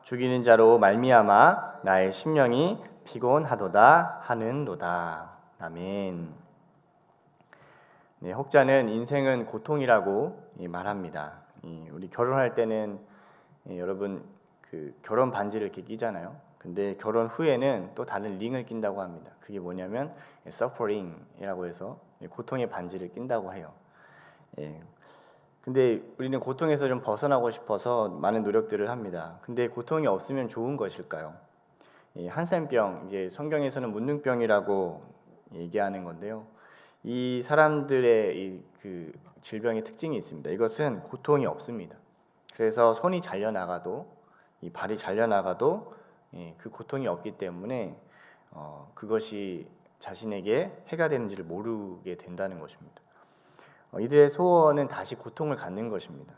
죽이는 자로 말미암아 나의 심령이 피곤하도다 하는도다. 아멘. 네, 혹자는 인생은 고통이라고 말합니다. 우리 결혼할 때는 여러분 그 결혼 반지를 이렇게 끼잖아요. 근데 결혼 후에는 또 다른 링을 낀다고 합니다. 그게 뭐냐면 서퍼링이라고 해서 고통의 반지를 낀다고 해요. 근데 우리는 고통에서 좀 벗어나고 싶어서 많은 노력들을 합니다. 근데 고통이 없으면 좋은 것일까요? 한센병, 이제 성경에서는 문둥병이라고 얘기하는 건데요. 이 사람들의 그 질병의 특징이 있습니다. 이것은 고통이 없습니다. 그래서 손이 잘려나가도, 이 발이 잘려나가도 그 고통이 없기 때문에 그것이 자신에게 해가 되는지를 모르게 된다는 것입니다. 이들의 소원은 다시 고통을 갖는 것입니다.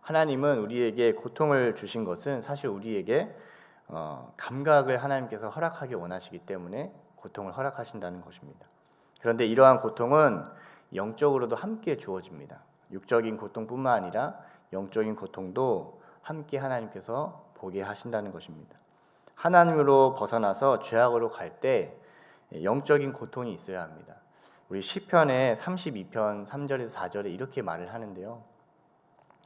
하나님은 우리에게 고통을 주신 것은 사실 우리에게 감각을 하나님께서 허락하기 원하시기 때문에 고통을 허락하신다는 것입니다. 그런데 이러한 고통은 영적으로도 함께 주어집니다. 육적인 고통뿐만 아니라 영적인 고통도 함께 하나님께서 보게 하신다는 것입니다. 하나님으로 벗어나서 죄악으로 갈 때 영적인 고통이 있어야 합니다. 우리 시편의 32편 3절에서 4절에 이렇게 말을 하는데요.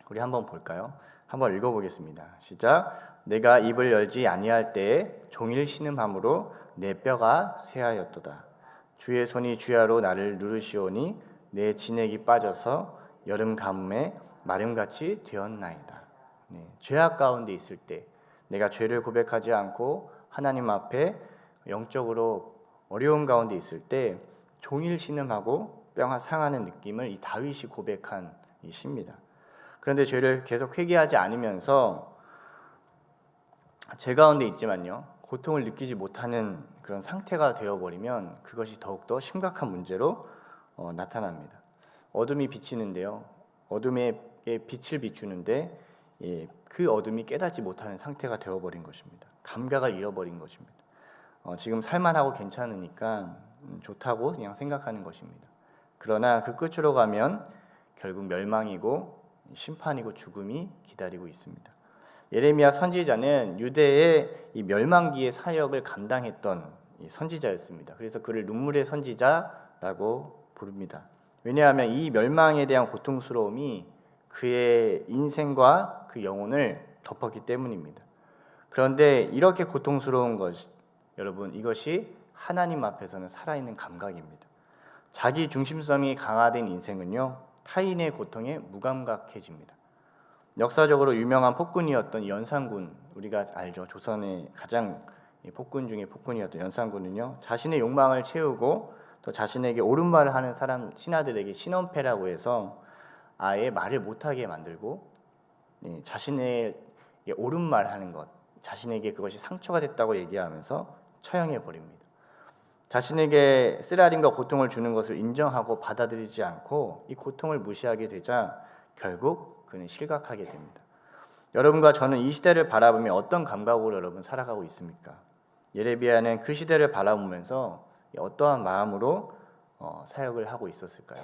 우리 한번 볼까요? 한번 읽어보겠습니다. 시작. 내가 입을 열지 아니할 때에 종일 신음함으로 내 뼈가 쇠하였도다. 주의 손이 주야로 나를 누르시오니 내 진액이 빠져서 여름 가뭄에 마름같이 되었나이다. 죄악 가운데 있을 때 내가 죄를 고백하지 않고 하나님 앞에 영적으로 어려움 가운데 있을 때 종일 신음하고 뼈가 상하는 느낌을 이 다윗이 고백한 이 시입니다. 그런데 죄를 계속 회개하지 않으면서 죄 가운데 있지만요, 고통을 느끼지 못하는 그런 상태가 되어버리면 그것이 더욱더 심각한 문제로 나타납니다. 어둠이 비치는데요, 어둠에 빛을 비추는데 그 어둠이 깨닫지 못하는 상태가 되어버린 것입니다. 감각을 잃어버린 것입니다. 지금 살만하고 괜찮으니까 좋다고 그냥 생각하는 것입니다. 그러나 그 끝으로 가면 결국 멸망이고 심판이고 죽음이 기다리고 있습니다. 예레미야 선지자는 유대의 이 멸망기의 사역을 감당했던 선지자였습니다. 그래서 그를 눈물의 선지자라고 부릅니다. 왜냐하면 이 멸망에 대한 고통스러움이 그의 인생과 그 영혼을 덮었기 때문입니다. 그런데 이렇게 고통스러운 것, 여러분, 이것이 하나님 앞에서는 살아있는 감각입니다. 자기 중심성이 강화된 인생은요, 타인의 고통에 무감각해집니다. 역사적으로 유명한 폭군이었던 연산군, 우리가 알죠. 조선의 가장 폭군 중에 폭군이었던 연산군은요, 자신의 욕망을 채우고 또 자신에게 옳은 말을 하는 사람 신하들에게 신원패라고 해서 아예 말을 못하게 만들고 자신에게 옳은 말 하는 것, 자신에게 그것이 상처가 됐다고 얘기하면서 처형해 버립니다. 자신에게 쓰라림과 고통을 주는 것을 인정하고 받아들이지 않고 이 고통을 무시하게 되자 결국 그는 실각하게 됩니다. 여러분과 저는 이 시대를 바라보며 어떤 감각으로 여러분 살아가고 있습니까? 예레미야는 그 시대를 바라보면서 어떠한 마음으로 사역을 하고 있었을까요?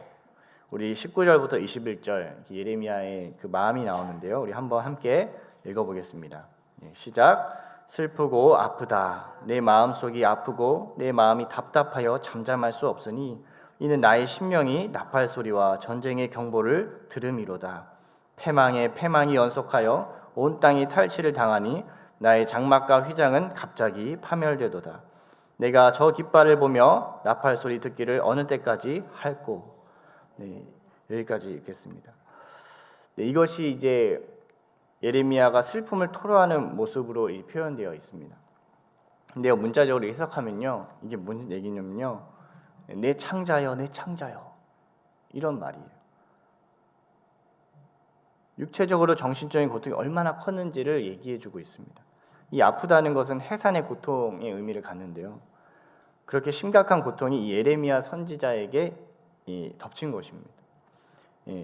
우리 19절부터 21절 예레미야의 그 마음이 나오는데요. 우리 한번 함께 읽어보겠습니다. 시작. 슬프고 아프다. 내 마음속이 아프고 내 마음이 답답하여 잠잠할 수 없으니 이는 나의 심령이 나팔 소리와 전쟁의 경보를 들음이로다. 패망에 패망이 연속하여 온 땅이 탈취를 당하니 나의 장막과 휘장은 갑자기 파멸되도다. 내가 저 깃발을 보며 나팔 소리 듣기를 어느 때까지 할꼬. 여기까지 읽겠습니다. 이것이 이제 예레미야가 슬픔을 토로하는 모습으로 표현되어 있습니다. 근데 문자적으로 해석하면요, 이게 무슨 얘기냐면요, 내 창자여, 내 창자여, 이런 말이에요. 육체적으로 정신적인 고통이 얼마나 컸는지를 얘기해주고 있습니다. 이 아프다는 것은 해산의 고통의 의미를 갖는데요, 그렇게 심각한 고통이 이 예레미야 선지자에게 덮친 것입니다.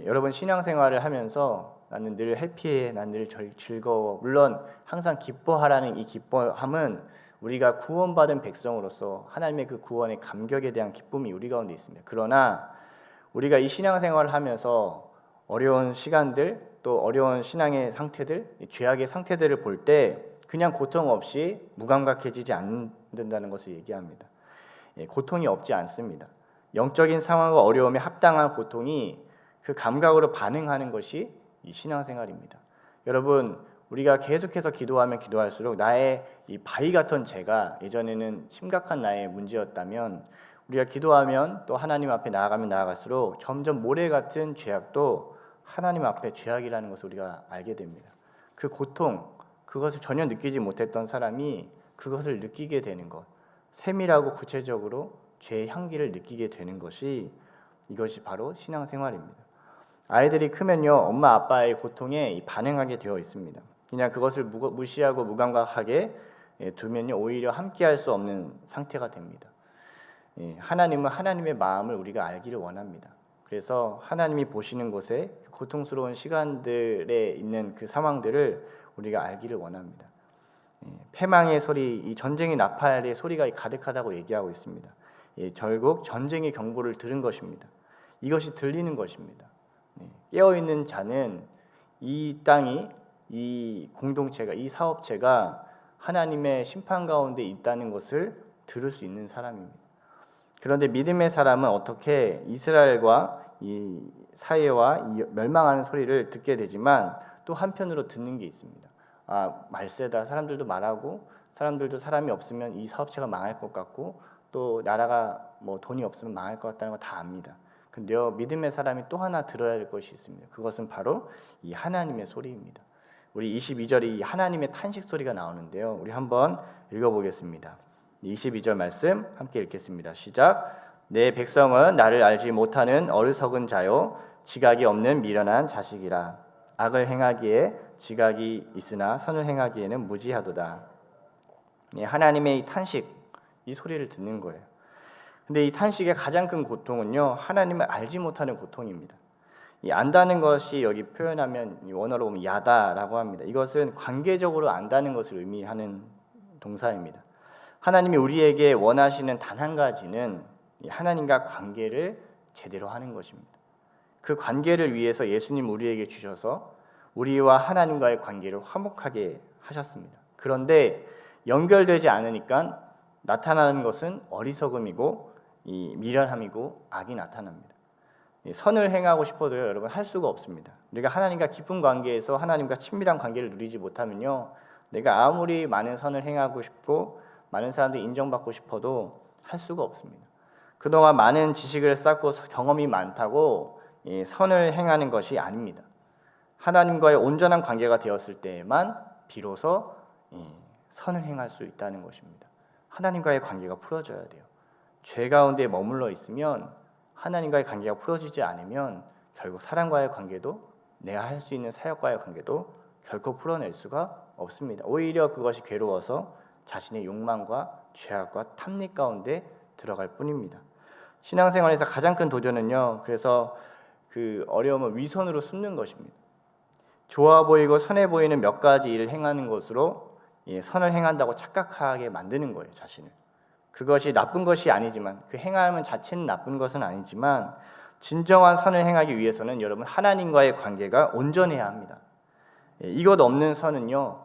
여러분 신앙생활을 하면서 나는 늘 해피해, 난 늘 즐거워, 물론 항상 기뻐하라는 이 기뻐함은 우리가 구원받은 백성으로서 하나님의 그 구원의 감격에 대한 기쁨이 우리 가운데 있습니다. 그러나 우리가 이 신앙생활을 하면서 어려운 시간들, 또 어려운 신앙의 상태들, 죄악의 상태들을 볼 때 그냥 고통 없이 무감각해지지 않는다는 것을 얘기합니다. 고통이 없지 않습니다. 영적인 상황과 어려움에 합당한 고통이 그 감각으로 반응하는 것이 이 신앙생활입니다. 여러분, 우리가 계속해서 기도하면 기도할수록 나의 이 바위 같은 죄가 예전에는 심각한 나의 문제였다면 우리가 기도하면 또 하나님 앞에 나아가면 나아갈수록 점점 모래 같은 죄악도 하나님 앞에 죄악이라는 것을 우리가 알게 됩니다. 그 고통, 그것을 전혀 느끼지 못했던 사람이 그것을 느끼게 되는 것, 세밀하고 구체적으로 죄의 향기를 느끼게 되는 것이 이것이 바로 신앙생활입니다. 아이들이 크면요, 엄마 아빠의 고통에 반응하게 되어 있습니다. 그냥 그것을 무시하고 무감각하게 두면요, 오히려 함께할 수 없는 상태가 됩니다. 하나님은 하나님의 마음을 우리가 알기를 원합니다. 그래서 하나님이 보시는 곳에 고통스러운 시간들에 있는 그 상황들을 우리가 알기를 원합니다. 패망의 소리, 이 전쟁의 나팔의 소리가 가득하다고 얘기하고 있습니다. 결국 전쟁의 경보를 들은 것입니다. 이것이 들리는 것입니다. 깨어있는 자는 이 땅이, 이 공동체가, 이 사업체가 하나님의 심판 가운데 있다는 것을 들을 수 있는 사람입니다. 그런데 믿음의 사람은 어떻게 이스라엘과 이 사회와 이 멸망하는 소리를 듣게 되지만 또 한편으로 듣는 게 있습니다. 말세다. 사람들도 말하고 사람들도 사람이 없으면 이 사업체가 망할 것 같고 또 나라가 돈이 없으면 망할 것 같다는 거 다 압니다. 근데요, 믿음의 사람이 또 하나 들어야 할 것이 있습니다. 그것은 바로 이 하나님의 소리입니다. 우리 22절에 이 하나님의 탄식 소리가 나오는데요, 우리 한번 읽어보겠습니다. 22절 말씀 함께 읽겠습니다. 시작. 내 백성은 나를 알지 못하는 어리석은 자요 지각이 없는 미련한 자식이라. 악을 행하기에 지각이 있으나 선을 행하기에는 무지하도다. 하나님의 이 탄식, 이 소리를 듣는 거예요. 근데 이 탄식의 가장 큰 고통은요, 하나님을 알지 못하는 고통입니다. 이 안다는 것이 여기 표현하면 원어로 보면 야다라고 합니다. 이것은 관계적으로 안다는 것을 의미하는 동사입니다. 하나님이 우리에게 원하시는 단 한 가지는 하나님과 관계를 제대로 하는 것입니다. 그 관계를 위해서 예수님 우리에게 주셔서 우리와 하나님과의 관계를 화목하게 하셨습니다. 그런데 연결되지 않으니까 나타나는 것은 어리석음이고 이 미련함이고 악이 나타납니다. 선을 행하고 싶어도요, 여러분 할 수가 없습니다. 우리가 하나님과 깊은 관계에서 하나님과 친밀한 관계를 누리지 못하면요, 내가 아무리 많은 선을 행하고 싶고 많은 사람들이 인정받고 싶어도 할 수가 없습니다. 그동안 많은 지식을 쌓고 경험이 많다고 선을 행하는 것이 아닙니다. 하나님과의 온전한 관계가 되었을 때에만 비로소 선을 행할 수 있다는 것입니다. 하나님과의 관계가 풀어져야 돼요. 죄 가운데 머물러 있으면 하나님과의 관계가 풀어지지 않으면 결국 사람과의 관계도, 내가 할 수 있는 사역과의 관계도 결코 풀어낼 수가 없습니다. 오히려 그것이 괴로워서 자신의 욕망과 죄악과 탐닉 가운데 들어갈 뿐입니다. 신앙생활에서 가장 큰 도전은요, 그래서 그 어려움을 위선으로 숨는 것입니다. 좋아 보이고 선해 보이는 몇 가지 일을 행하는 것으로 선을 행한다고 착각하게 만드는 거예요, 자신을. 그것이 나쁜 것이 아니지만, 그 행함은 자체는 나쁜 것은 아니지만, 진정한 선을 행하기 위해서는 여러분 하나님과의 관계가 온전해야 합니다. 이것 없는 선은요,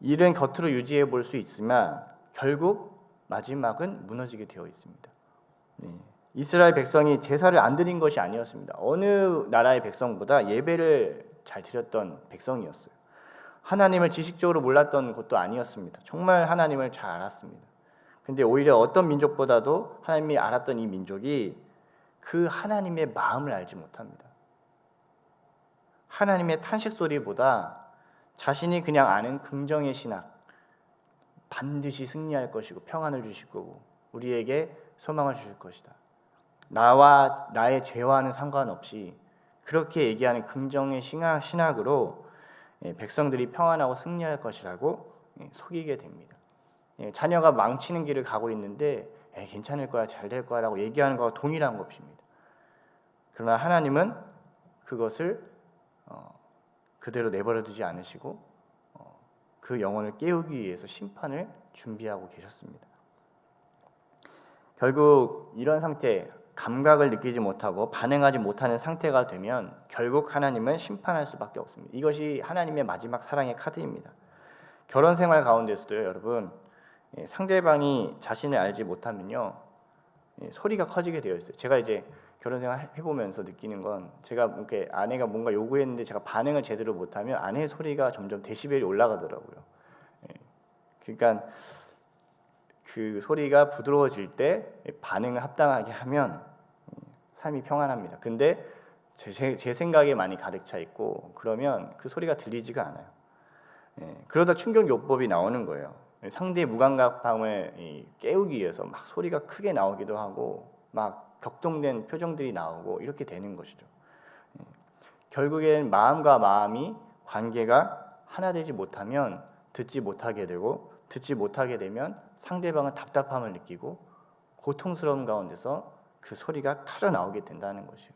일은 겉으로 유지해 볼 수 있지만 결국 마지막은 무너지게 되어 있습니다. 이스라엘 백성이 제사를 안 드린 것이 아니었습니다. 어느 나라의 백성보다 예배를 잘 드렸던 백성이었어요. 하나님을 지식적으로 몰랐던 것도 아니었습니다. 정말 하나님을 잘 알았습니다. 근데 오히려 어떤 민족보다도 하나님이 알았던 이 민족이 그 하나님의 마음을 알지 못합니다. 하나님의 탄식 소리보다 자신이 그냥 아는 긍정의 신학, 반드시 승리할 것이고 평안을 주실 거고 우리에게 소망을 주실 것이다. 나와 나의 죄와는 상관없이 그렇게 얘기하는 긍정의 신학으로 백성들이 평안하고 승리할 것이라고 속이게 됩니다. 자녀가 망치는 길을 가고 있는데 괜찮을 거야, 잘 될 거야 라고 얘기하는 것과 동일한 것입니다. 그러나 하나님은 그것을 그대로 내버려 두지 않으시고 그 영혼을 깨우기 위해서 심판을 준비하고 계셨습니다. 결국 이런 상태, 감각을 느끼지 못하고 반응하지 못하는 상태가 되면 결국 하나님은 심판할 수밖에 없습니다. 이것이 하나님의 마지막 사랑의 카드입니다. 결혼 생활 가운데서도요, 여러분, 상대방이 자신을 알지 못하면요, 소리가 커지게 되어 있어요. 제가 이제 결혼 생활 해보면서 느끼는 건, 제가 이렇게 아내가 뭔가 요구했는데 제가 반응을 제대로 못하면 아내의 소리가 점점 데시벨이 올라가더라고요. 그러니까 그 소리가 부드러워질 때 반응을 합당하게 하면 삶이 평안합니다. 근데 제 생각에 많이 가득 차 있고 그러면 그 소리가 들리지가 않아요. 그러다 충격요법이 나오는 거예요. 상대의 무감각함을 깨우기 위해서 막 소리가 크게 나오기도 하고 막 격동된 표정들이 나오고 이렇게 되는 것이죠. 결국엔 마음과 마음이 관계가 하나 되지 못하면 듣지 못하게 되고, 듣지 못하게 되면 상대방은 답답함을 느끼고 고통스러운 가운데서 그 소리가 터져 나오게 된다는 것이에요.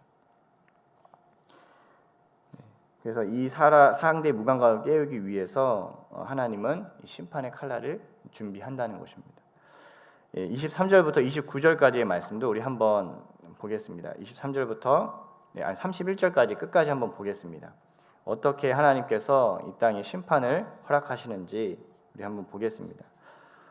그래서 이 상대의 무감각을 깨우기 위해서 하나님은 심판의 칼날을 준비한다는 것입니다. 23절부터 29절까지의 말씀도 우리 한번 보겠습니다. 23절부터 31절까지 끝까지 한번 보겠습니다. 어떻게 하나님께서 이 땅에 심판을 허락하시는지 우리 한번 보겠습니다.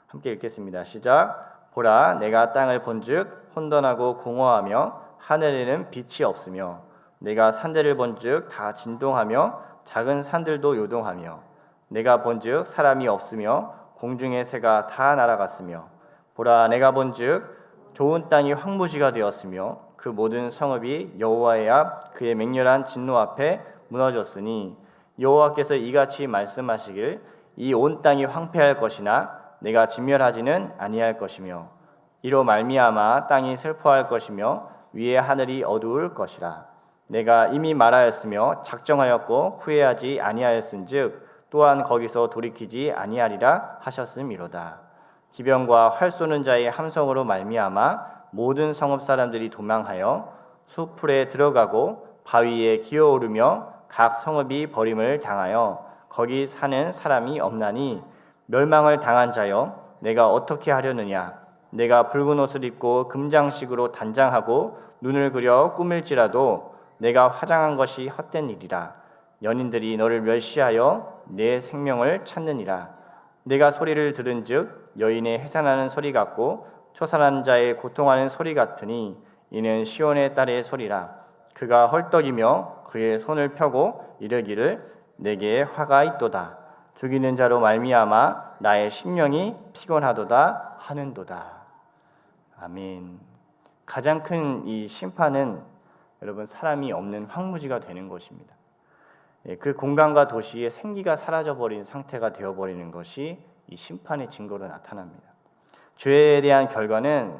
함께 읽겠습니다. 시작. 보라, 내가 땅을 본즉 혼돈하고 공허하며 하늘에는 빛이 없으며 내가 산들을 본즉 다 진동하며 작은 산들도 요동하며 내가 본즉 사람이 없으며 공중의 새가 다 날아갔으며 보라, 내가 본즉 좋은 땅이 황무지가 되었으며 그 모든 성읍이 여호와의 앞 그의 맹렬한 진노 앞에 무너졌으니 여호와께서 이같이 말씀하시길 이 온 땅이 황폐할 것이나 내가 진멸하지는 아니할 것이며 이로 말미암아 땅이 슬퍼할 것이며 위의 하늘이 어두울 것이라. 내가 이미 말하였으며 작정하였고 후회하지 아니하였은즉 또한 거기서 돌이키지 아니하리라 하셨음이로다. 기병과 활 쏘는 자의 함성으로 말미암아 모든 성읍 사람들이 도망하여 숲풀에 들어가고 바위에 기어오르며 각 성읍이 버림을 당하여 거기 사는 사람이 없나니 멸망을 당한 자여 내가 어떻게 하려느냐. 내가 붉은 옷을 입고 금장식으로 단장하고 눈을 그려 꾸밀지라도 내가 화장한 것이 헛된 일이라. 연인들이 너를 멸시하여 내 생명을 찾느니라. 내가 소리를 들은즉 여인의 해산하는 소리 같고 초산한 자의 고통하는 소리 같으니 이는 시온의 딸의 소리라. 그가 헐떡이며 그의 손을 펴고 이르기를 내게 화가 있도다. 죽이는 자로 말미암아 나의 심령이 피곤하도다 하는도다. 아멘. 가장 큰 이 심판은 여러분 사람이 없는 황무지가 되는 것입니다. 그 공간과 도시의 생기가 사라져버린 상태가 되어버리는 것이 이 심판의 증거로 나타납니다. 죄에 대한 결과는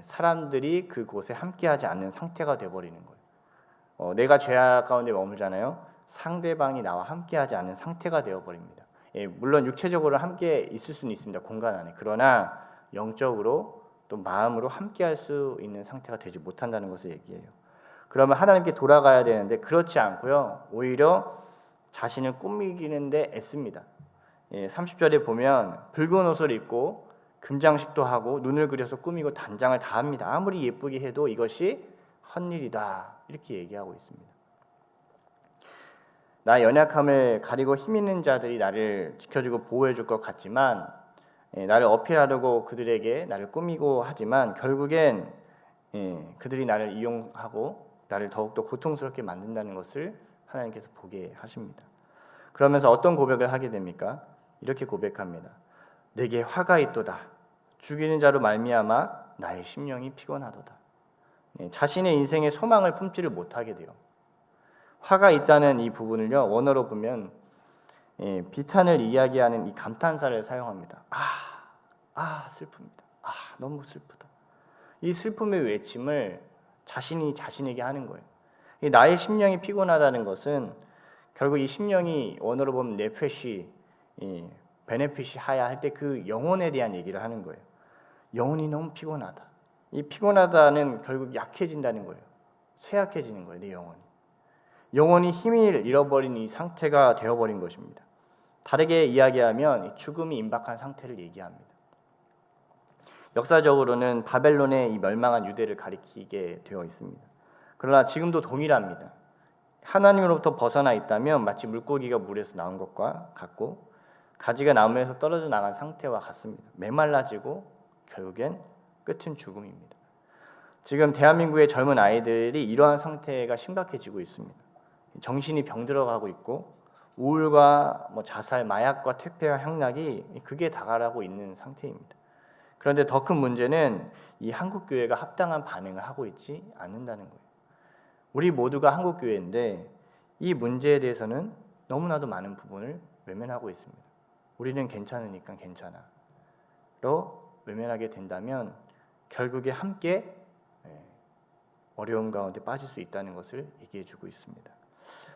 사람들이 그곳에 함께하지 않는 상태가 되어버리는 거예요. 내가 죄악 가운데 머물잖아요. 상대방이 나와 함께하지 않는 상태가 되어버립니다. 물론 육체적으로 함께 있을 수는 있습니다. 공간 안에. 그러나 영적으로 또 마음으로 함께할 수 있는 상태가 되지 못한다는 것을 얘기해요. 그러면 하나님께 돌아가야 되는데 그렇지 않고요. 오히려 자신을 꾸미기는데 애씁니다. 30절에 보면 붉은 옷을 입고 금장식도 하고 눈을 그려서 꾸미고 단장을 다 합니다. 아무리 예쁘게 해도 이것이 헛일이다. 이렇게 얘기하고 있습니다. 나의 연약함을 가리고 힘 있는 자들이 나를 지켜주고 보호해 줄 것 같지만 나를 어필하려고 그들에게 나를 꾸미고 하지만 결국엔 그들이 나를 이용하고 나를 더욱더 고통스럽게 만든다는 것을 하나님께서 보게 하십니다. 그러면서 어떤 고백을 하게 됩니까? 이렇게 고백합니다. 내게 화가 있도다. 죽이는 자로 말미암아 나의 심령이 피곤하도다. 자신의 인생에 소망을 품지를 못하게 돼요. 화가 있다는 이 부분을요, 원어로 보면 비탄을 이야기하는 이 감탄사를 사용합니다. 슬픕니다. 너무 슬프다. 이 슬픔의 외침을 자신이 자신에게 하는 거예요. 나의 심령이 피곤하다는 것은 결국 이 심령이 원어로 보면 네페시, 베네핏이 하야 할 때 그 영혼에 대한 얘기를 하는 거예요. 영혼이 너무 피곤하다. 이 피곤하다는 결국 약해진다는 거예요. 쇠약해지는 거예요. 내 영혼이. 영혼이 힘을 잃어버린 이 상태가 되어버린 것입니다. 다르게 이야기하면 죽음이 임박한 상태를 얘기합니다. 역사적으로는 바벨론의 이 멸망한 유대를 가리키게 되어 있습니다. 그러나 지금도 동일합니다. 하나님으로부터 벗어나 있다면 마치 물고기가 물에서 나온 것과 같고 가지가 나무에서 떨어져 나간 상태와 같습니다. 메말라지고 결국엔 끝은 죽음입니다. 지금 대한민국의 젊은 아이들이 이러한 상태가 심각해지고 있습니다. 정신이 병들어가고 있고 우울과 자살, 마약과 퇴폐와 향락이 극에 다가라고 있는 상태입니다. 그런데 더 큰 문제는 이 한국교회가 합당한 반응을 하고 있지 않는다는 거예요. 우리 모두가 한국교회인데 이 문제에 대해서는 너무나도 많은 부분을 외면하고 있습니다. 우리는 괜찮으니까 괜찮아 로 외면하게 된다면 결국에 함께 어려움 가운데 빠질 수 있다는 것을 얘기해주고 있습니다.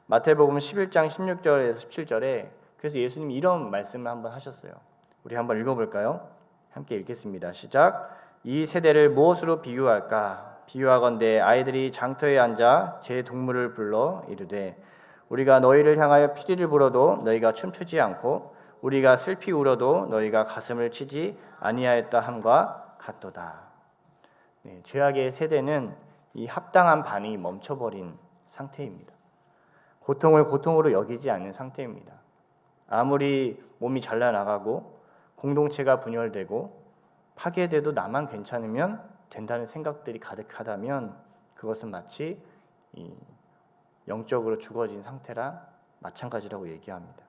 마태복음 11장 16절에서 17절에 그래서 예수님이 이런 말씀을 한번 하셨어요. 우리 한번 읽어볼까요? 함께 읽겠습니다. 시작. 이 세대를 무엇으로 비유할까? 비유하건대 아이들이 장터에 앉아 제 동물을 불러 이르되 우리가 너희를 향하여 피리를 불어도 너희가 춤추지 않고 우리가 슬피 울어도 너희가 가슴을 치지 아니하였다 함과 같도다. 죄악의 세대는 이 합당한 반응이 멈춰버린 상태입니다. 고통을 고통으로 여기지 않는 상태입니다. 아무리 몸이 잘라나가고 공동체가 분열되고 파괴돼도 나만 괜찮으면 된다는 생각들이 가득하다면 그것은 마치 영적으로 죽어진 상태랑 마찬가지라고 얘기합니다.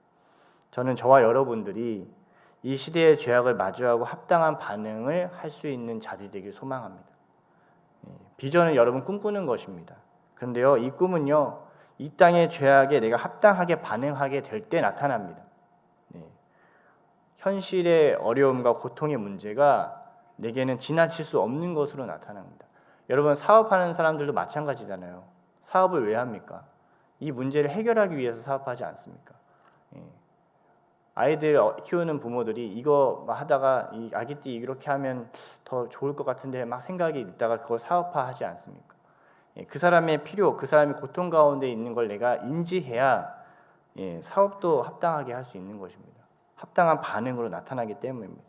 저는 저와 여러분들이 이 시대의 죄악을 마주하고 합당한 반응을 할 수 있는 자들이 되길 소망합니다. 비전은 여러분 꿈꾸는 것입니다. 그런데요, 이 꿈은요, 이 땅의 죄악에 내가 합당하게 반응하게 될 때 나타납니다. 현실의 어려움과 고통의 문제가 내게는 지나칠 수 없는 것으로 나타납니다. 여러분 사업하는 사람들도 마찬가지잖아요. 사업을 왜 합니까? 이 문제를 해결하기 위해서 사업하지 않습니까? 아이들 키우는 부모들이 이거 하다가 이 아기띠 이렇게 하면 더 좋을 것 같은데 막 생각이 있다가 그걸 사업화하지 않습니까? 그 사람의 필요, 그 사람이 고통 가운데 있는 걸 내가 인지해야 사업도 합당하게 할 수 있는 것입니다. 합당한 반응으로 나타나기 때문입니다.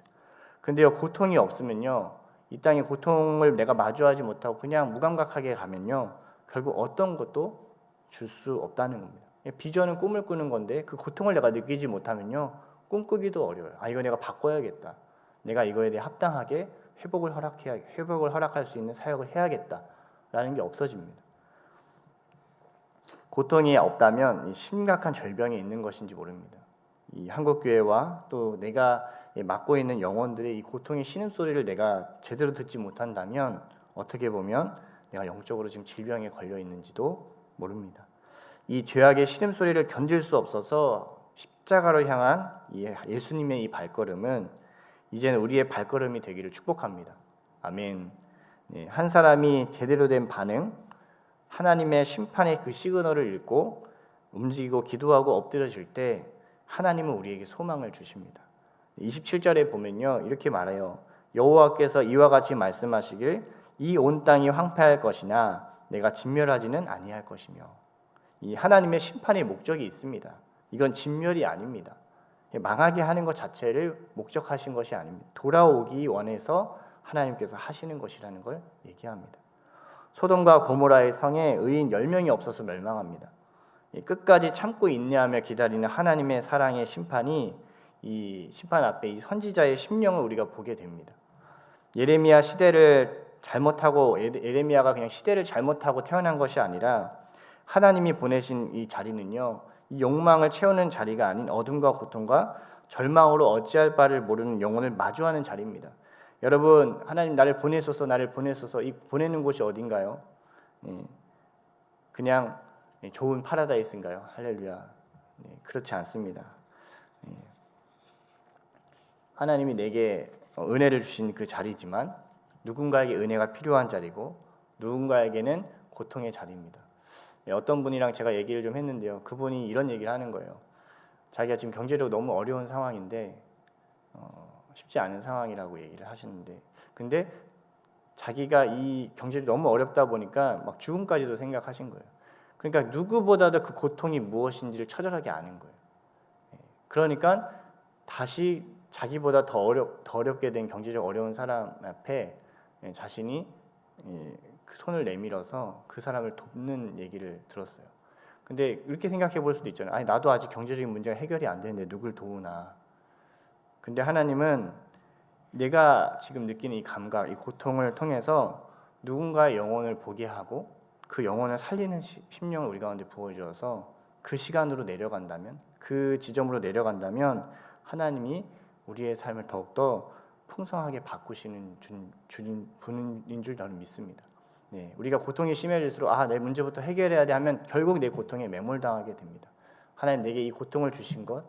그런데요, 고통이 없으면요, 이 땅의 고통을 내가 마주하지 못하고 그냥 무감각하게 가면요, 결국 어떤 것도 줄 수 없다는 겁니다. 비전은 꿈을 꾸는 건데 그 고통을 내가 느끼지 못하면요, 꿈꾸기도 어려워요. 이거 내가 바꿔야겠다. 내가 이거에 대해 합당하게 회복을 허락할 수 있는 사역을 해야겠다라는 게 없어집니다. 고통이 없다면 심각한 절병이 있는 것인지 모릅니다. 이 한국교회와 또 내가 맡고 있는 영혼들의 이 고통의 신음소리를 내가 제대로 듣지 못한다면 어떻게 보면 내가 영적으로 지금 질병에 걸려 있는지도 모릅니다. 이 죄악의 신음소리를 견딜 수 없어서 십자가로 향한 예수님의 이 발걸음은 이제는 우리의 발걸음이 되기를 축복합니다. 아멘. 한 사람이 제대로 된 반응, 하나님의 심판의 그 시그널을 읽고 움직이고 기도하고 엎드려질 때 하나님은 우리에게 소망을 주십니다. 27절에 보면요, 이렇게 말해요. 여호와께서 이와 같이 말씀하시길 이 온 땅이 황폐할 것이나 내가 진멸하지는 아니할 것이며. 이 하나님의 심판의 목적이 있습니다. 이건 진멸이 아닙니다. 망하게 하는 것 자체를 목적하신 것이 아닙니다. 돌아오기 원해서 하나님께서 하시는 것이라는 걸 얘기합니다. 소돔과 고모라의 성에 의인 10명이 없어서 멸망합니다. 끝까지 참고 인내하며 기다리는 하나님의 사랑의 심판이 이 심판 앞에 이 선지자의 심령을 우리가 보게 됩니다. 예레미야 시대를 잘못하고 예레미야가 그냥 시대를 잘못하고 태어난 것이 아니라 하나님이 보내신 이 자리는요, 이 욕망을 채우는 자리가 아닌 어둠과 고통과 절망으로 어찌할 바를 모르는 영혼을 마주하는 자리입니다. 여러분, 하나님 나를 보내소서, 나를 보내소서. 이 보내는 곳이 어딘가요? 그냥 좋은 파라다이스인가요? 할렐루야. 그렇지 않습니다. 하나님이 내게 은혜를 주신 그 자리지만 누군가에게 은혜가 필요한 자리고 누군가에게는 고통의 자리입니다. 어떤 분이랑 제가 얘기를 좀 했는데요, 그분이 이런 얘기를 하는 거예요. 자기가 지금 경제적으로 너무 어려운 상황인데 쉽지 않은 상황이라고 얘기를 하시는데, 근데 자기가 이 경제를 너무 어렵다 보니까 막 죽음까지도 생각하신 거예요. 그러니까 누구보다도 그 고통이 무엇인지를 처절하게 아는 거예요. 그러니까 다시 자기보다 더 어렵게 된 경제적 어려운 사람 앞에 자신이 그 손을 내밀어서 그 사람을 돕는 얘기를 들었어요. 근데 이렇게 생각해 볼 수도 있잖아요. 나도 아직 경제적인 문제가 해결이 안 되는데 누굴 도우나. 근데 하나님은 내가 지금 느끼는 이 감각, 이 고통을 통해서 누군가의 영혼을 보게 하고 그 영혼을 살리는 심령을 우리 가운데 부어주어서 그 시간으로 내려간다면, 그 지점으로 내려간다면 하나님이 우리의 삶을 더욱더 풍성하게 바꾸시는 주님 분인 줄 저는 믿습니다. 네, 우리가 고통이 심해질수록 내 문제부터 해결해야 돼 하면 결국 내 고통에 매몰당하게 됩니다. 하나님 내게 이 고통을 주신 것,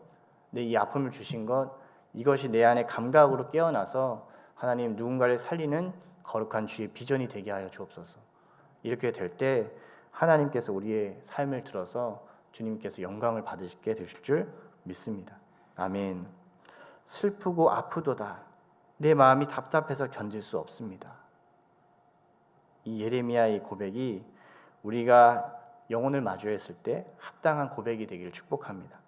내 이 아픔을 주신 것, 이것이 내 안에 감각으로 깨어나서 하나님 누군가를 살리는 거룩한 주의 비전이 되게 하여 주옵소서. 이렇게 될 때 하나님께서 우리의 삶을 들어서 주님께서 영광을 받으시게 되실 줄 믿습니다. 아멘. 슬프고 아프도다. 내 마음이 답답해서 견딜 수 없습니다. 이 예레미야의 고백이 우리가 영혼을 마주했을 때 합당한 고백이 되기를 축복합니다.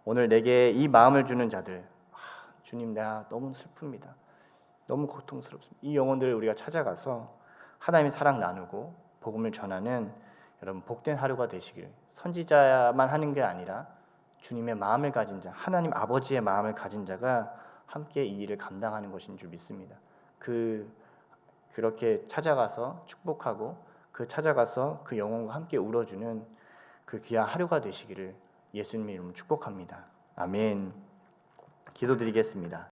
오늘 내게 이 마음을 주는 자들, 주님 내가 너무 슬픕니다. 너무 고통스럽습니다. 이 영혼들을 우리가 찾아가서 하나님의 사랑 나누고 복음을 전하는 여러분 복된 하루가 되시길, 선지자만 하는 게 아니라 주님의 마음을 가진 자, 하나님 아버지의 마음을 가진 자가 함께 이 일을 감당하는 것인 줄 믿습니다. 그렇게 찾아가서 축복하고 찾아가서 그 영혼과 함께 울어주는 그 귀한 하루가 되시기를 예수님의 이름으로 축복합니다. 아멘. 기도드리겠습니다.